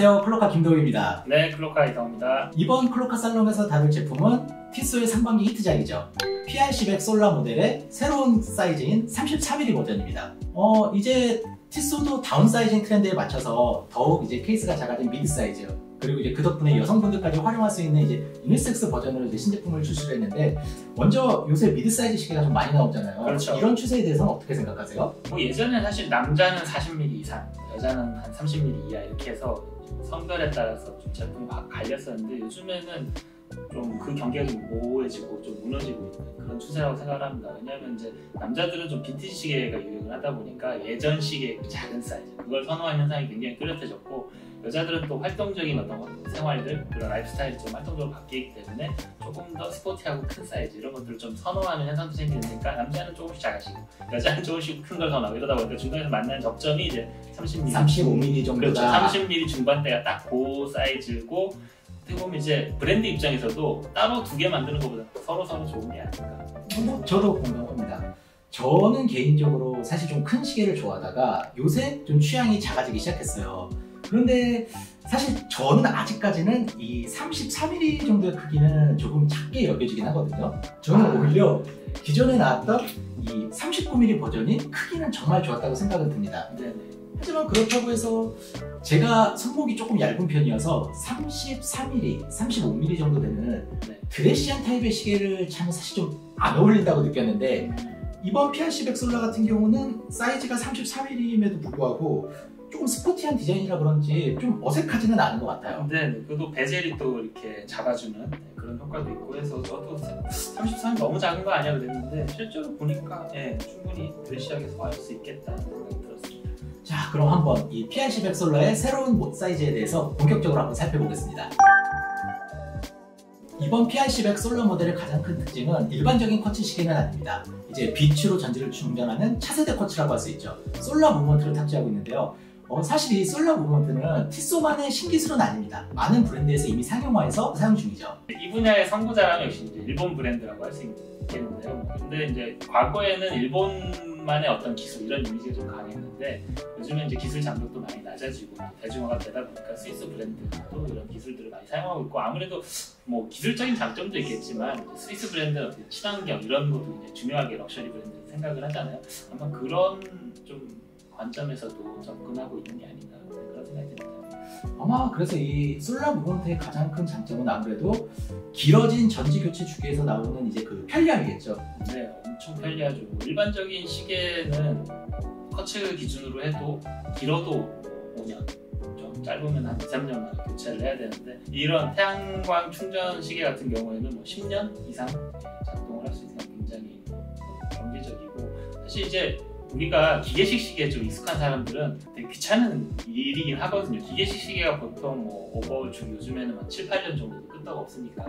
안녕하세요, 클로카 김도우입니다. 네, 클로카 이성입니다. 이번 클로카 살롱에서 다룰 제품은 티소의 상반기 히트작이죠. PRC100 솔라 모델의 새로운 사이즈인 33mm 버전입니다. 이제 티소도 다운사이징 트렌드에 맞춰서 더욱 이제 케이스가 작아진 미드 사이즈, 그리고 이제 그 덕분에 여성분들까지 활용할 수 있는 이제 유니섹스 버전으로 이제 신제품을 출시를 했는데, 먼저 요새 미드 사이즈 시계가 좀 많이 나오잖아요. 그렇죠. 이런 추세에 대해서는 어떻게 생각하세요? 뭐 예전에 사실 남자는 40mm 이상, 여자는 한 30mm 이하 이렇게 해서 성별에 따라서 좀 제품이 갈렸었는데, 요즘에는 좀 그 경계가 좀 모호해지고 좀 무너지고 있는 그런 추세라고 생각을 합니다. 왜냐하면 이제 남자들은 좀 빈티지 시계가 유행을 하다 보니까 예전 시계의 그 작은 사이즈, 그걸 선호하는 현상이 굉장히 뚜렷해졌고, 여자들은 또 활동적인 어떤 생활들, 그런 라이프스타일이 좀 활동적으로 바뀌기 때문에 조금 더 스포티하고 큰 사이즈 이런 것들을 좀 선호하는 현상도 생기니까 남자는 조금씩 작아지고 여자는 조금씩 큰 걸 선호하고, 이러다 보니까 중간에서 만나는 접점이 이제 30mm, 35mm 정도다. 그렇죠. 30mm 중반대가 딱 그 사이즈고, 어떻게 보면 이제 브랜드 입장에서도 따로 두 개 만드는 것보다 서로 좋은 게 아닐까. 저도 공감합니다. 저는 개인적으로 사실 좀 큰 시계를 좋아하다가 요새 좀 취향이 작아지기 시작했어요. 그런데 사실 저는 아직까지는 이 33mm 정도의 크기는 조금 작게 여겨지긴 하거든요. 저는 오히려 기존에 나왔던 이 39mm 버전이 크기는 정말 좋았다고 생각은 듭니다. 네네. 하지만 그렇다고 해서 제가 손목이 조금 얇은 편이어서 33mm, 35mm 정도 되는 드레시한 타입의 시계를 차면 사실 좀 안 어울린다고 느꼈는데, 이번 PRC100 솔라 같은 경우는 사이즈가 33mm임에도 불구하고 조금 스포티한 디자인이라 그런지 좀 어색하지는 않은 것 같아요. 네, 그리고 베젤이 또 이렇게 잡아주는 그런 효과도 있고 해서 저도 33이 너무 작은 거 아니야 그랬는데, 실제로 보니까 충분히 드레시하게 소화할 수 있겠다는 생각이 들었습니다. 자, 그럼 한번 이 PRC100 솔라의 새로운 못 사이즈에 대해서 본격적으로 한번 살펴보겠습니다. 이번 PRC100 솔라 모델의 가장 큰 특징은 일반적인 쿼츠 시계는 아닙니다. 이제 빛으로 전지를 충전하는 차세대 쿼츠라고 할 수 있죠. 솔라 무브먼트를 탑재하고 있는데요. 사실 이 솔라 무브먼트는 티소만의 신기술은 아닙니다. 많은 브랜드에서 이미 상용화해서 사용 중이죠. 이 분야의 선구자라면 역시 이제 일본 브랜드라고 할 수 있겠는데요. 근데 이제 과거에는 일본만의 어떤 기술, 이런 이미지가 좀 강했는데, 요즘은 이제 기술 장벽도 많이 낮아지고 대중화가 되다 보니까 스위스 브랜드도 이런 기술들을 많이 사용하고 있고, 아무래도 뭐 기술적인 장점도 있겠지만 스위스 브랜드는 친환경 이런 것도 이제 중요하게 럭셔리 브랜드 생각을 하잖아요. 아마 그런 좀 관점에서도 접근하고 있는 게 아닌가 그런 생각이 듭니다. 아마 그래서 이 솔라 무브먼트의 가장 큰 장점은 아무래도 길어진 전지 교체 주기에서 나오는 이제 그 편리함이겠죠. 네, 엄청 편리하죠. 일반적인 시계는 쿼츠 기준으로 해도 길어도 5년, 좀 짧으면 한 2, 3년 교체를 해야 되는데, 이런 태양광 충전 시계 같은 경우에는 뭐 10년 이상 작동을 할 수 있으니까 굉장히 경제적이고, 사실 이제 우리가 기계식 시계에 좀 익숙한 사람들은 되게 귀찮은 일이긴 하거든요. 기계식 시계가 보통 뭐 오버홀 주기 요즘에는 막 7, 8년 정도도 끄떡 없으니까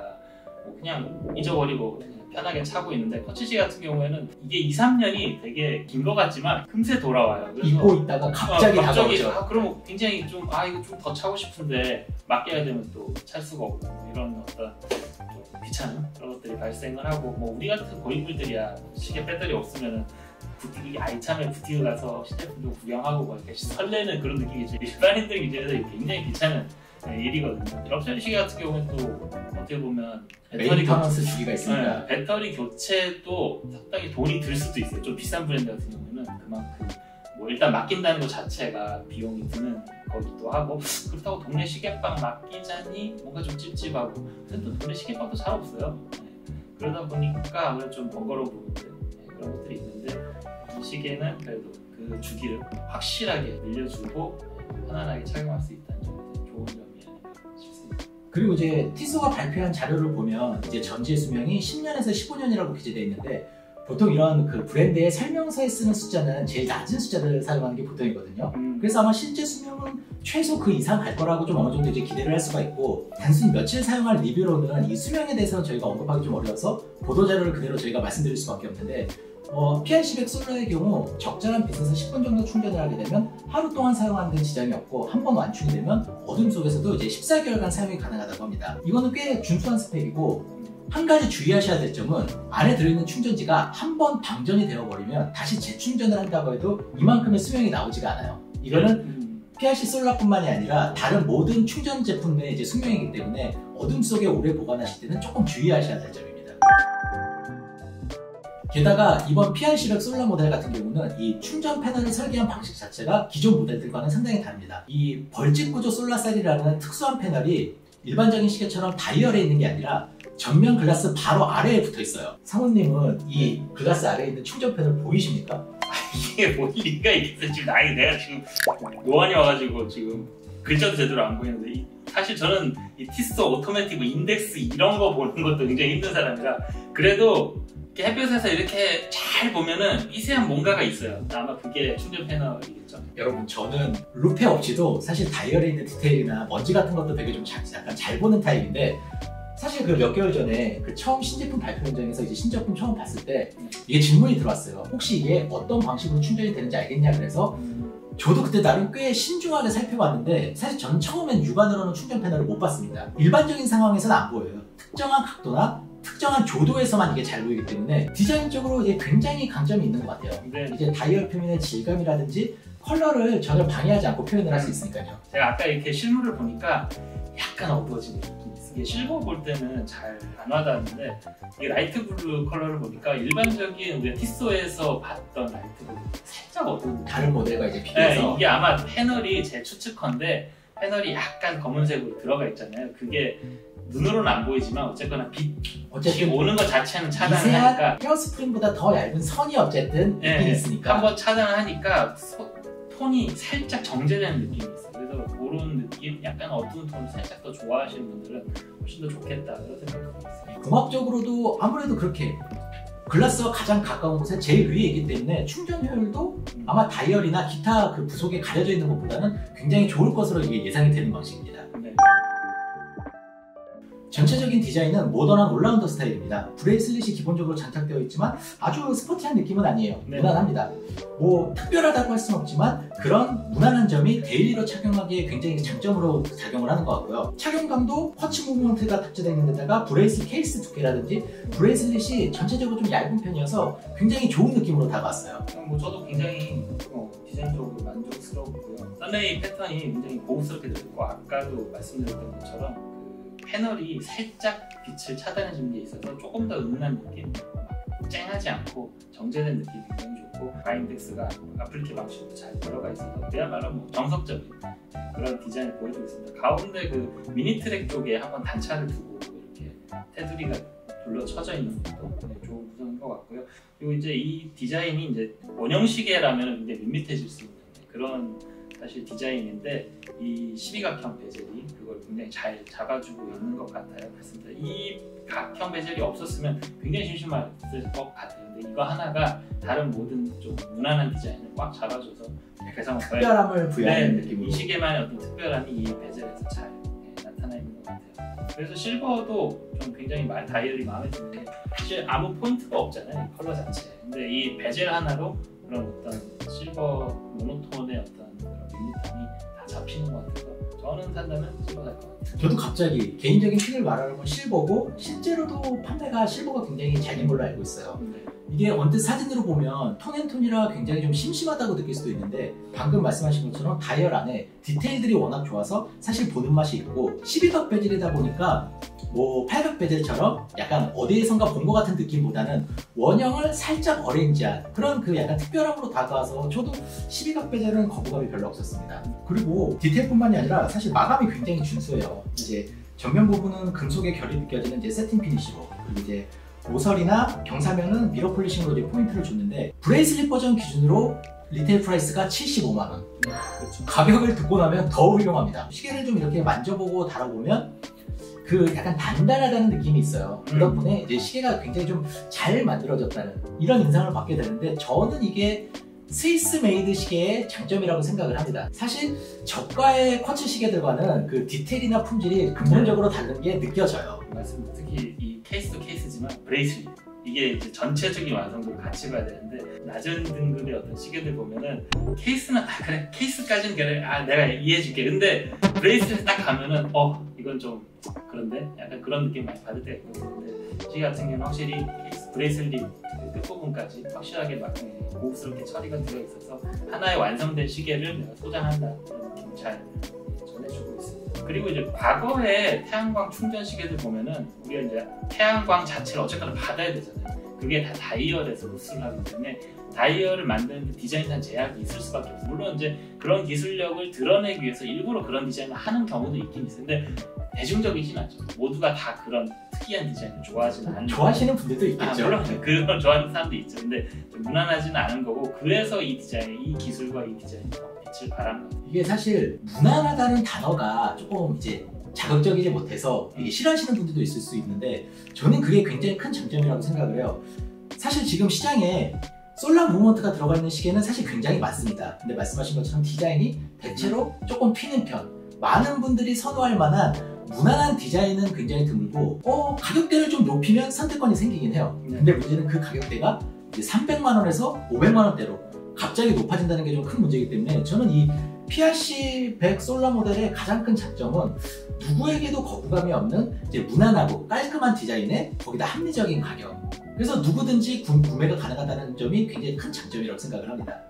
뭐 그냥 잊어버리고 그냥 편하게 차고 있는데, 쿼츠 시계 같은 경우에는 이게 2, 3년이 되게 긴 것 같지만 금세 돌아와요. 잊고 있다가 갑자기 다가오죠. 그럼 굉장히 좀 이거 좀 더 차고 싶은데 맡겨야 되면 또 찰 수가 없고, 이런 어떤 좀 귀찮은 그런 것들이 발생을 하고, 뭐 우리 같은 고인물들이야 시계 배터리 없으면은 부티기 아이참에 부티그 가서 시제품 좀 구경하고 뭐 이렇게 설레는 그런 느낌이지, 일반인들 기준에서 굉장히 귀찮은 일이거든요. 럭셔리 시계 같은 경우는 또 어떻게 보면 메인터넌스 주기가 있으니까 배터리 교체도 상당히 돈이 들 수도 있어요. 좀 비싼 브랜드 같은 경우는 그만큼 뭐 일단 맡긴다는 것 자체가 비용이 드는 거기도 하고, 그렇다고 동네 시계방 맡기자니 뭔가 좀 찝찝하고, 근데 또 동네 시계방도 잘 없어요. 그러다 보니까 아무래도 좀 번거로운 부분들, 그런 것들이 있는데, 이 시계는 그래도 그 주기를 확실하게 늘려주고 편안하게 착용할 수 있다는 점이 좋은 점이 아닌가 싶습니다. 그리고 이제 티소가 발표한 자료를 보면 이제 전지의 수명이 10년에서 15년이라고 기재되어 있는데, 보통 이런 그 브랜드의 설명서에 쓰는 숫자는 제일 낮은 숫자를 사용하는 게 보통이거든요. 그래서 아마 실제 수명은 최소 그 이상 갈 거라고 좀 어느 정도 이제 기대를 할 수가 있고, 단순히 며칠 사용할 리뷰로는 이 수명에 대해서는 저희가 언급하기 좀 어려워서 보도자료를 그대로 저희가 말씀드릴 수밖에 없는데, PRC100 솔라의 경우 적절한 빛에서 10분 정도 충전을 하게 되면 하루 동안 사용하는 데 지장이 없고, 한 번 완충이 되면 어둠 속에서도 이제 14개월간 사용이 가능하다고 합니다. 이거는 꽤 준수한 스펙이고, 한 가지 주의하셔야 될 점은 안에 들어있는 충전지가 한 번 방전이 되어버리면 다시 재충전을 한다고 해도 이만큼의 수명이 나오지가 않아요. 이거는 PRC 솔라뿐만이 아니라 다른 모든 충전 제품의 이제 숙명이기 때문에 어둠 속에 오래 보관하실 때는 조금 주의하셔야 될 점입니다. 게다가 이번 PR700 솔라 모델 같은 경우는 이 충전 패널을 설계한 방식 자체가 기존 모델들과는 상당히 다릅니다. 이 벌집 구조 솔라셀이라는 특수한 패널이 일반적인 시계처럼 다이얼에 있는 게 아니라 전면 글라스 바로 아래에 붙어 있어요. 상훈님은 이 글라스 아래에 있는 충전 패널 보이십니까? 이게 뭐 리가 있겠어. 지금 내가 지금 노안이 와가지고 지금 글자도 제대로 안 보이는데 사실 저는 이 티스토 오토매틱 인덱스 이런 거 보는 것도 굉장히 힘든 사람이라 그래도 햇볕에서 이렇게 잘 보면은 미세한 뭔가가 있어요. 아마 그게 충전 패널이겠죠. 여러분 저는 루페 없이도 사실 다이얼에 있는 디테일이나 먼지 같은 것도 되게 좀 약간 잘 보는 타입인데 사실 그 몇 개월 전에 그 처음 신제품 발표 현장에서 이제 신제품 처음 봤을 때 이게 질문이 들어왔어요. 혹시 이게 어떤 방식으로 충전이 되는지 알겠냐 그래서 저도 그때 나름 꽤 신중하게 살펴봤는데 사실 저는 처음엔 육안으로는 충전 패널을 못 봤습니다. 일반적인 상황에서는 안 보여요. 특정한 각도나 특정한 조도에서만 이게 잘 보이기 때문에 디자인적으로 이게 굉장히 강점이 있는 것 같아요. 네. 이제 다이얼 표면의 질감이라든지 컬러를 전혀 방해하지 않고 표현을 할 수 있으니까요. 제가 아까 이렇게 실물을 보니까 약간 어두워지는 느낌이 있어요. 이게 실버 볼 때는 잘 안 와닿는데 이 라이트 블루 컬러를 보니까 일반적인 우리가 티스토에서 봤던 라이트 블루 살짝 어두운 다른 모델과 이제 비교해서 네, 이게 아마 패널이 제 추측컨대 패널이 약간 검은색으로 들어가 있잖아요. 그게 눈으로는 안 보이지만 어쨌거나 빛이 오는 것 자체는 차단을 하니까 헤어스프링보다 더 얇은 선이 어쨌든 있긴 있으니까 한번 차단을 하니까 톤이 살짝 정제되는 느낌이 있어요. 그래서 그런 느낌, 약간 어두운 톤을 살짝 더 좋아하시는 분들은 훨씬 더 좋겠다 이런 생각이 있어요. 공학적으로도 아무래도 그렇게 글라스와 가장 가까운 곳에 제일 위에 있기 때문에 충전 효율도 아마 다이얼이나 기타 그 부속에 가려져 있는 것보다는 굉장히 좋을 것으로 이게 예상이 되는 방식입니다. 네. 전체적인 디자인은 모던한 올라운더 스타일입니다. 브레이슬릿이 기본적으로 장착되어 있지만 아주 스포티한 느낌은 아니에요. 네. 무난합니다. 뭐 특별하다고 할 수는 없지만 그런 무난한 점이 데일리로 착용하기에 굉장히 장점으로 작용을 하는 것 같고요. 착용감도 쿼츠 무브먼트가 탑재되어 있는 데다가 브레이슬릿 케이스 두께라든지 브레이슬릿이 전체적으로 좀 얇은 편이어서 굉장히 좋은 느낌으로 다가왔어요. 뭐 저도 굉장히 디자인적으로 만족스럽고요. 썬레이 패턴이 굉장히 고급스럽게 들어있고 아까도 말씀드렸던 것처럼 패널이 살짝 빛을 차단해주는 게 있어서 조금 더 은은한 느낌? 쨍하지 않고 정제된 느낌이 굉장히 좋고 바인덱스가 아플리케 방식으로 잘 들어가 있어서 그야말로 뭐 정석적인 그런 디자인을 보여주고 있습니다. 가운데 그 미니 트랙 쪽에 한번 단차를 두고 이렇게 테두리가 둘러 쳐져 있는 것도 좋은 구성인 것 같고요. 그리고 이제 이 디자인이 이제 원형 시계라면 굉장히 밋밋해질 수 있는 그런 사실 디자인인데 이 12각형 베젤이 그걸 굉장히 잘 잡아주고 있는 것 같아요. 그렇습니다. 이 각형 베젤이 없었으면 굉장히 심심할 것 같아요. 근데 이거 하나가 다른 모든 좀 무난한 디자인을 꽉 잡아줘서 개성을 특별함을 부여하는 느낌으로 이 시계만의 어떤 특별함이 이 베젤에서 잘 나타나 있는 것 같아요. 그래서 실버도 좀 굉장히 다이얼이 마음에 드는 게 사실 아무 포인트가 없잖아요. 이 컬러 자체. 근데 이 베젤 하나로 그런 어떤 실버 모노톤의 어떤 밋밋함이 다 잡히는 것 같아서 저는 산다면 실버 살 것 같아요. 저도 갑자기 개인적인 픽을 말하려면 실버고 실제로도 판매가 실버가 굉장히 잘 된 걸로 알고 있어요. 이게 언뜻 사진으로 보면 톤앤톤이라 굉장히 좀 심심하다고 느낄 수도 있는데 방금 말씀하신 것처럼 다이얼 안에 디테일들이 워낙 좋아서 사실 보는 맛이 있고 12각 베젤이다 보니까 뭐 8각 베젤처럼 약간 어디에선가 본 것 같은 느낌보다는 원형을 살짝 어레인지한 그런 그 약간 특별함으로 다가와서 저도 12각 베젤은 거부감이 별로 없었습니다. 그리고 디테일뿐만이 아니라 사실 마감이 굉장히 준수해요. 이제 전면 부분은 금속의 결이 느껴지는 이제 세팅 피니시로 그리고 이제 모서리나 경사면은 미러 폴리싱으로 이제 포인트를 줬는데 브레이슬릿 버전 기준으로 리테일 프라이스가 75만 원. 그렇죠. 가격을 듣고 나면 더 훌륭합니다. 시계를 좀 이렇게 만져보고 다뤄보면 그 약간 단단하다는 느낌이 있어요. 그 덕분에 이제 시계가 굉장히 좀 잘 만들어졌다는 이런 인상을 받게 되는데 저는 이게 스위스 메이드 시계의 장점이라고 생각을 합니다. 사실 저가의 쿼츠 시계들과는 그 디테일이나 품질이 근본적으로 다른 게 느껴져요. 맞습니다. 특히 이 케이스도 케이스지만 브레이슬릿 이게 이제 전체적인 완성도를 같이 봐야 되는데 낮은 등급의 어떤 시계들 보면은 케이스는 그래 케이스까지는 그래 내가 이해해줄게. 근데 브레이슬릿 딱 가면은 이건 좀 그런데 약간 그런 느낌 많이 받을 때가 있거든요. 시계 같은 경우는 확실히 브레이슬릿 끝부분까지 확실하게 막 고급스럽게 처리가 되어 있어서 하나의 완성된 시계를 내가 소장한다 그런 느낌 잘 전해주고 있습니다. 그리고 이제 과거에 태양광 충전 시계들 보면은 우리가 이제 태양광 자체를 어쨌거나 받아야 되잖아요. 그게 다 다이얼에서 흡수를 하기 때문에 다이얼을 만드는 디자인상 제약이 있을 수밖에 없어요. 물론 이제 그런 기술력을 드러내기 위해서 일부러 그런 디자인을 하는 경우도 있긴 있는데 대중적이진 않죠. 모두가 다 그런 특이한 디자인을 좋아하지는 않는 좋아하시는 분들도 있겠죠. 물론 그걸 좋아하는 사람도 있죠. 근데 좀 무난하지는 않은 거고 그래서 이 디자인, 이 기술과 이 디자인이 더 빛을 발한 거예요. 이게 사실 무난하다는 단어가 조금 이제 자극적이지 못해서 이게 싫어하시는 분들도 있을 수 있는데 저는 그게 굉장히 큰 장점이라고 생각을 해요. 사실 지금 시장에 솔라 무브먼트가 들어가 있는 시계는 사실 굉장히 많습니다. 근데 말씀하신 것처럼 디자인이 대체로 조금 튀는 편, 많은 분들이 선호할 만한 무난한 디자인은 굉장히 드물고 가격대를 좀 높이면 선택권이 생기긴 해요. 근데 문제는 그 가격대가 이제 300만 원에서 500만 원대로 갑자기 높아진다는 게 좀 큰 문제이기 때문에 저는 이 PRC100 솔라 모델의 가장 큰 장점은 누구에게도 거부감이 없는 이제 무난하고 깔끔한 디자인에 거기다 합리적인 가격, 그래서 누구든지 구매가 가능하다는 점이 굉장히 큰 장점이라고 생각을 합니다.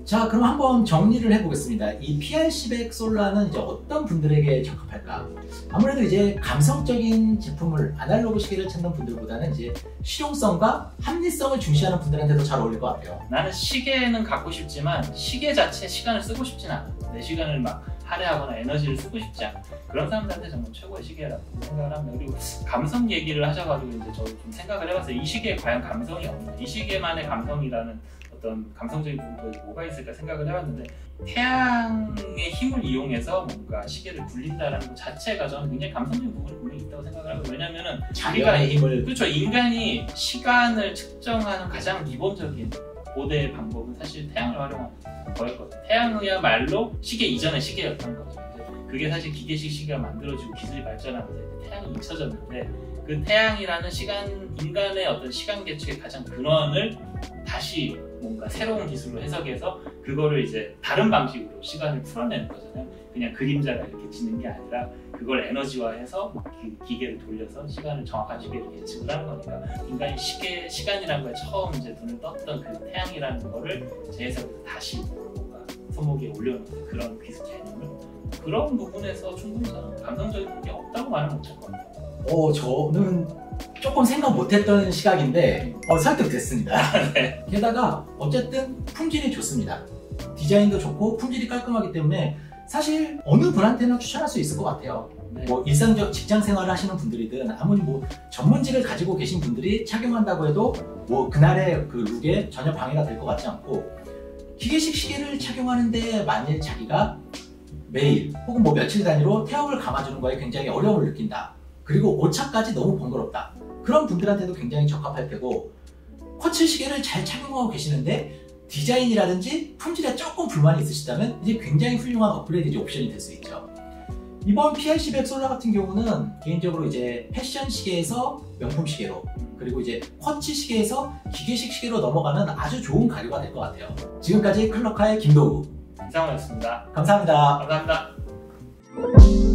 자, 그럼 한번 정리를 해보겠습니다. 이 PRC100 솔라는 이제 어떤 분들에게 적합할까? 아무래도 이제 감성적인 제품을, 아날로그 시계를 찾는 분들보다는 이제 실용성과 합리성을 중시하는 분들한테도 잘 어울릴 것 같아요. 나는 시계는 갖고 싶지만 시계 자체에 시간을 쓰고 싶진 않아. 내 시간을 막 할애하거나 에너지를 쓰고 싶지 않아. 그런 사람들한테 정말 최고의 시계라고 생각을 합니다. 그리고 감성 얘기를 하셔가지고 이제 저도 좀 생각을 해봤어요. 이 시계에 과연 감성이 없나? 이 시계만의 감성이라는 어떤 감성적인 부분들이 뭐가 있을까 생각을 해봤는데 태양의 힘을 이용해서 뭔가 시계를 굴린다라는 것 자체가 저는 굉장히 감성적인 부분이 분명히 있다고 생각을 하고, 왜냐면은 자연의 힘을, 그렇죠, 인간이 시간을 측정하는 가장 기본적인 고대의 방법은 사실 태양을 활용하는 거였거든요. 태양이야말로 시계 이전의 시계였던 거죠. 그게 사실 기계식 시계가 만들어지고 기술이 발전하면서 태양이 잊혀졌는데 그 태양이라는 인간의 어떤 시간 계측의 가장 근원을 다시 뭔가 새로운 기술로 해석해서 그거를 이제 다른 방식으로 시간을 풀어내는 거잖아요. 그냥 그림자가 이렇게 지는 게 아니라 그걸 에너지화해서 기계를 돌려서 시간을 정확한 시계로 계측을 하는 거니까 인간이 시간이라는 거에 처음 이제 눈을 떴던 그 태양이라는 거를 재해석해서 다시 뭔가 손목에 올려놓는 그런 기술 개념을, 그런 부분에서 충분히 저는 감성적인 게 없다고 말은 못할 것 같아요. 저는 조금 생각 못했던 시각인데 설득됐습니다. 네. 게다가 어쨌든 품질이 좋습니다. 디자인도 좋고 품질이 깔끔하기 때문에 사실 어느 분한테나 추천할 수 있을 것 같아요. 네. 뭐 일상적 직장 생활을 하시는 분들이든 아무리 뭐 전문직을 가지고 계신 분들이 착용한다고 해도 뭐 그날의 그 룩에 전혀 방해가 될 것 같지 않고, 기계식 시계를 착용하는데 만일 자기가 매일 혹은 뭐 며칠 단위로 태엽을 감아주는 거에 굉장히 어려움을 느낀다, 그리고 오차까지 너무 번거롭다, 그런 분들한테도 굉장히 적합할 테고, 쿼츠 시계를 잘 착용하고 계시는데 디자인이라든지 품질에 조금 불만이 있으시다면 이제 굉장히 훌륭한 업그레이드 옵션이 될 수 있죠. 이번 PRC100 솔라 같은 경우는 개인적으로 이제 패션 시계에서 명품 시계로, 그리고 이제 쿼츠 시계에서 기계식 시계로 넘어가는 아주 좋은 가격가 될 것 같아요. 지금까지 클럭카의 김도우, 이상호였습니다. 감사합니다. 감사합니다.